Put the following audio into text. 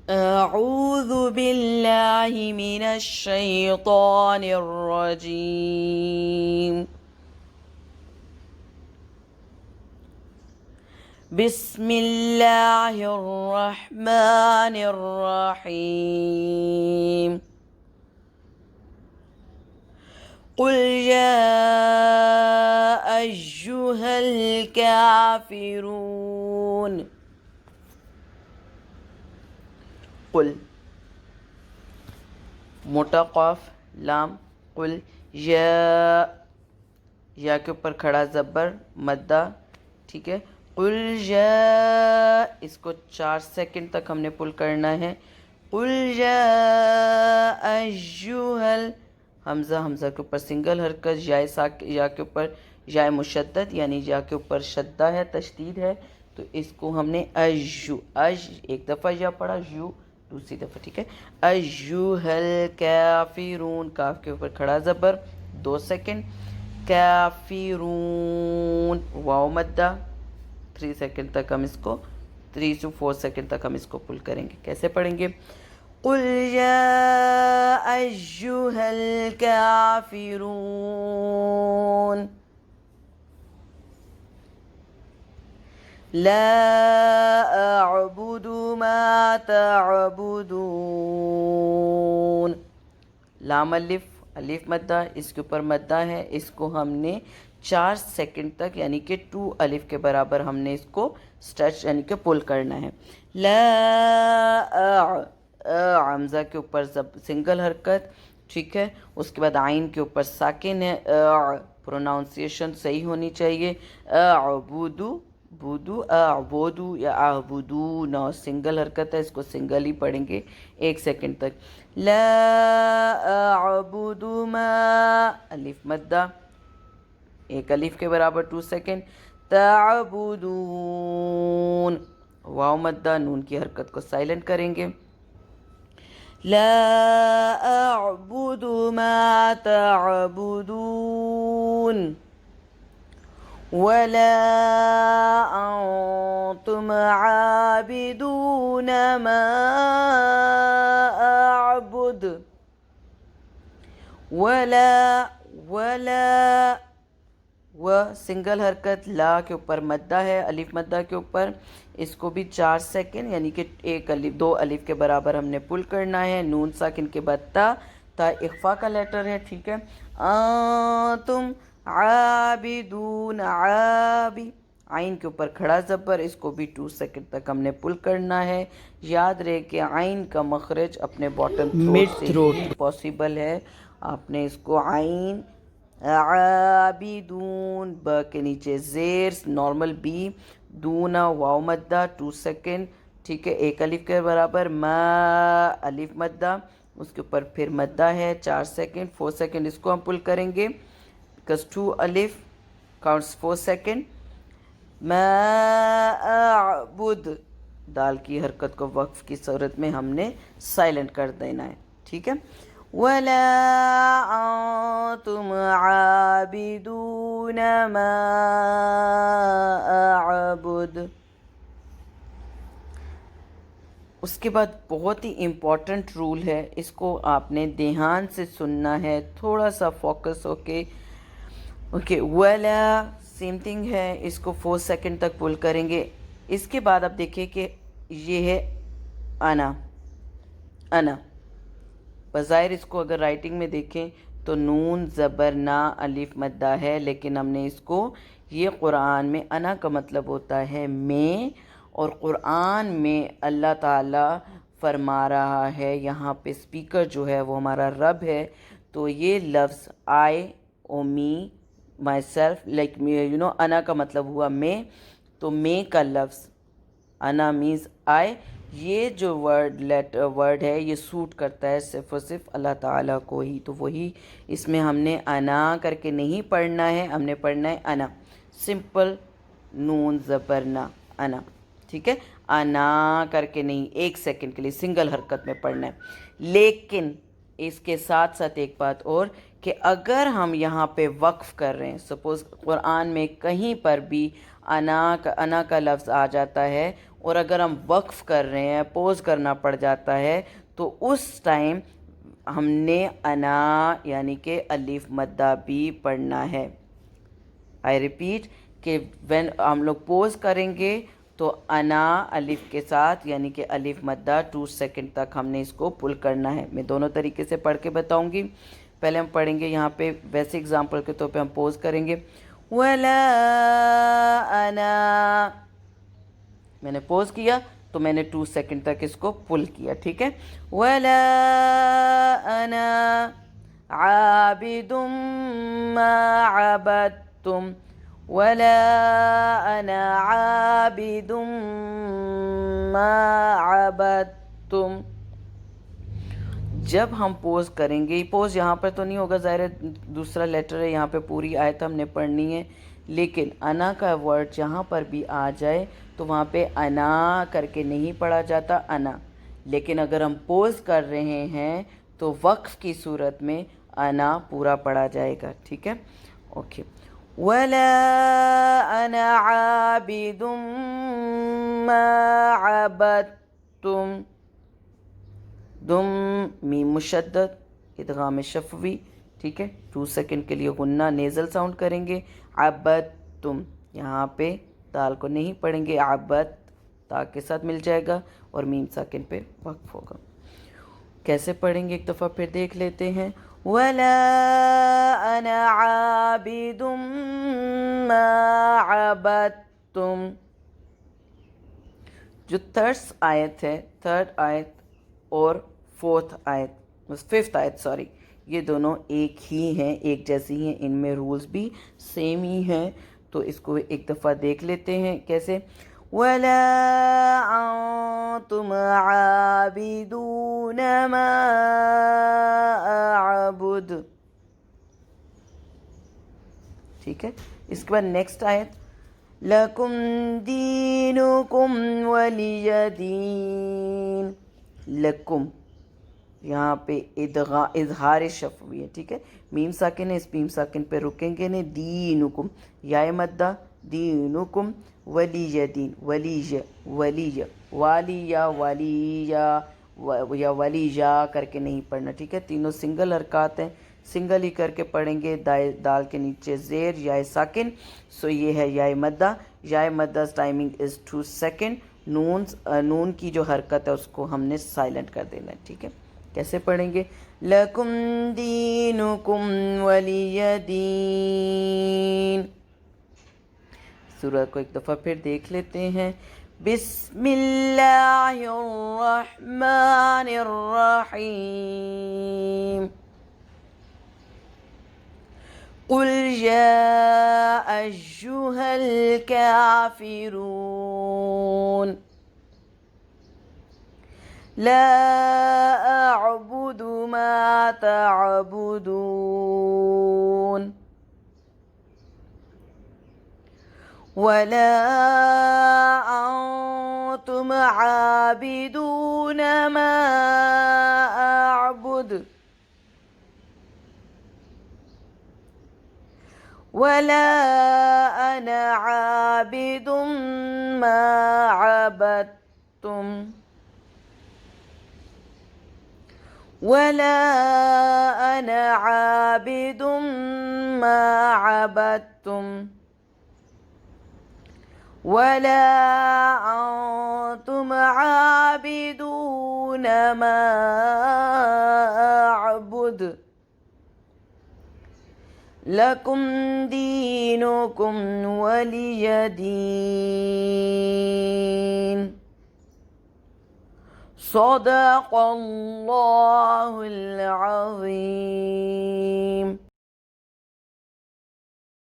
أعوذ بالله من الشيطان الرجيم. بسم الله الرحمن الرحيم. قل يا أيها الكافرون. قل موٹا قاف لام قل یا کے اوپر کھڑا زبر مدہ، ٹھیک ہے. قل یا، اس کو 4 سیکنڈ تک ہم نے پل کرنا ہے. قل یا ایہل، حمزہ کے اوپر سنگل حرکت، یا کے اوپر یا مشدد، یعنی یا کے اوپر شدہ ہے، تشدید ہے، تو اس کو ہم نے ایک دفعہ یا پڑھا، یو دوسری دفعہ، ٹھیک ہے. ایہل کافرون، کاف کے اوپر کھڑا زبر 2 سیکنڈ. کافرون واو مدہ 3 سیکنڈ تک ہم اس کو 3 سے 4 سیکنڈ تک ہم اس کو پل کریں گے. کیسے پڑھیں گے؟ قل یا ایہا الکافرون لا اعبد ما تعبدون. لام الف مدہ، اس کے اوپر مدہ ہے، اس کو ہم نے 4 سیکنڈ تک یعنی کہ 2 الف کے برابر ہم نے اس کو سٹریچ یعنی کہ پل کرنا ہے. لا حمزہ کے اوپر سنگل حرکت، ٹھیک ہے. اس کے بعد عین کے اوپر ساکن ہے، پروناؤنسیشن صحیح ہونی چاہیے. بودو اعبدو یا اعبدو نو سنگل حرکت ہے، اس کو سنگل ہی پڑھیں گے 1 سیکنڈ تک. لا اعبد ما، الف مدہ 1 الف کے برابر 2 سیکنڈ. تعبدون واو مدہ، نون کی حرکت کو سائلنٹ کریں گے. لا اعبد ما تعبدون ولا انتم عابدون ما اعبد. ولا و سنگل حرکت، لا کے اوپر مدہ ہے، الف مدہ کے اوپر، اس کو بھی 4 سیکنڈ یعنی کہ 2 الف کے برابر ہم نے پل کرنا ہے. نون ساکن کے بعد تا اخفا کا لیٹر ہے، ٹھیک ہے. تم عابدون عین کے اوپر کھڑا زبر، اس کو بھی 2 سیکنڈ تک ہم نے پل کرنا ہے. یاد رہے کہ عین کا مخرج اپنے باٹم تھروٹ سے ہی پاسبل ہے. آپ نے اس کو عین عابدون، ب کے نیچے زیر نارمل بی، دونا واو مدہ 2 سیکنڈ، ٹھیک ہے. 1 الف کے برابر ما الف مدہ، اس کے اوپر پھر مدہ ہے 4 سیکنڈ. 4 سیکنڈ اس کو ہم پل کریں گے because 2 الف counts 4 سیکنڈ. ما اعبد، دال کی حرکت کو وقف کی صورت میں ہم نے سائلنٹ کر دینا ہے، ٹھیک ہے. ولا انتم عابدون ما اعبد. اس کے بعد بہت ہی امپورٹنٹ رول ہے، اس کو آپ نے دھیان سے سننا ہے، تھوڑا سا فوکس ہو کے. اوکے، ولا سیم تھنگ ہے، اس کو 4 سیکنڈ تک پل کریں گے. اس کے بعد آپ دیکھیں کہ یہ ہے انا. بظاہر اس کو اگر رائٹنگ میں دیکھیں تو نون زبر نا الف مدہ ہے، لیکن ہم نے اس کو، یہ قرآن میں انا کا مطلب ہوتا ہے میں، اور قرآن میں اللہ تعالیٰ فرما رہا ہے، یہاں پہ اسپیکر جو ہے وہ ہمارا رب ہے. تو یہ لفظ آئی او می مائی سیلف لائک انا کا مطلب ہوا میں، تو میں کا لفظ انا مینز آئی، یہ جو ورڈ ہے یہ سوٹ کرتا ہے صرف اور صرف اللہ تعالیٰ کو ہی. تو وہی اس میں ہم نے انا کر کے نہیں پڑھنا ہے، ہم نے پڑھنا ہے انا، سمپل نون زبرنا انا، ٹھیک ہے. انا کر کے نہیں، 1 سیکنڈ کے لیے سنگل حرکت میں پڑھنا ہے. لیکن اس کے ساتھ ساتھ ایک بات اور کہ اگر ہم یہاں پہ وقف کر رہے ہیں، سپوز قرآن میں کہیں پر بھی انا کا لفظ آ جاتا ہے اور اگر ہم وقف کر رہے ہیں، پوز کرنا پڑ جاتا ہے، تو اس ٹائم ہم نے انا یعنی کہ الف مدہ بھی پڑھنا ہے۔ آئی ریپیٹ کہ وین ہم لوگ پوز کریں گے تو انا الف کے ساتھ یعنی کہ الف مدہ 2 سیکنڈ تک ہم نے اس کو پل کرنا ہے۔ میں دونوں طریقے سے پڑھ کے بتاؤں گی۔ پہلے ہم پڑھیں گے یہاں پہ ویسے اگزامپل کے طور پہ ہم پوز کریں گے، وَلَا أَنَا، میں نے پوز کیا تو میں نے 2 سیکنڈ تک اس کو پل کیا، ٹھیک ہے۔ وَلَا أَنَا عَابِدٌ مَّا عَبَدتُّمْ، وَلَا أَنَا عَابِدٌ مَّا عَبَدتُّمْ۔ جب ہم پوز کریں گے، پوز یہاں پر تو نہیں ہوگا، ظاہر ہے دوسرا لیٹر ہے، یہاں پہ پوری آیت ہم نے پڑھنی ہے، لیکن انا کا ورڈ جہاں پر بھی آ جائے تو وہاں پہ انا کر کے نہیں پڑھا جاتا انا، لیکن اگر ہم پوز کر رہے ہیں تو وقف کی صورت میں انا پورا پڑھا جائے گا، ٹھیک ہے، اوکے۔ وَلَا أَنَا عَابِدٌ مَّا عَبَدتُّمْ، دم میم مشدد ادغام شفوی، ٹھیک ہے، 2 سیکنڈ کے لیے غنہ نیزل ساؤنڈ کریں گے۔ عبدتم، یہاں پہ دال کو نہیں پڑھیں گے، عبد تا کے ساتھ مل جائے گا اور میم ساکن پہ وقف ہوگا۔ کیسے پڑھیں گے ایک دفعہ پھر دیکھ لیتے ہیں۔ وَلَا أَنَا عَابِدٌ مَّا عَبَدتُّمْ۔ جو تھرڈ آیت اور ففتھ آیت سوری، یہ دونوں ایک ہی ہیں، ایک جیسی ہیں، ان میں رولز بھی سیم ہی ہیں، تو اس کو ایک دفعہ دیکھ لیتے ہیں کیسے۔ وَلَا أَنْتُمْ عَابِدُونَ مَا أَعْبُدُ، ٹھیک ہے۔ اس کے بعد نیکسٹ آیت، لَكُمْ دِينُكُمْ وَلِيَ دِينِ، لَكُمْ یہاں پہ اظہار شفوی ہے، ٹھیک ہے، میم ساکن ہے، اس میم ساکن پہ رکیں گے نہیں، دینکم یا مدہ، دینکم ولی دین، ولی والی یا والی یا ولی یا کر کے نہیں پڑھنا، ٹھیک ہے، تینوں سنگل حرکات ہیں، سنگل ہی کر کے پڑھیں گے، دال کے نیچے زیر یا ساکن، سو یہ ہے یا مدہ ٹائمنگ از 2 سیکنڈ، نون کی جو حرکت ہے اس کو ہم نے سائلنٹ کر دینا ہے، ٹھیک ہے۔ کیسے پڑھیں گے؟ لَكُمْ دِينُكُمْ وَلِيَ دِينِ۔ سورہ کو ایک دفعہ پھر دیکھ لیتے ہیں۔ بسم اللہ الرحمن الرحیم، قُلْ يَا أَيُّهَا الْكَافِرُونَ لا أعبد ما تعبدون ولا أنتم عابدون ما أعبد ولا أنا عابد ما عبدتم ولا أنا عابد ما عبدتم ولا أنتم عابدون ما أعبد لكم دينكم ولي دين صدق الله العظيم.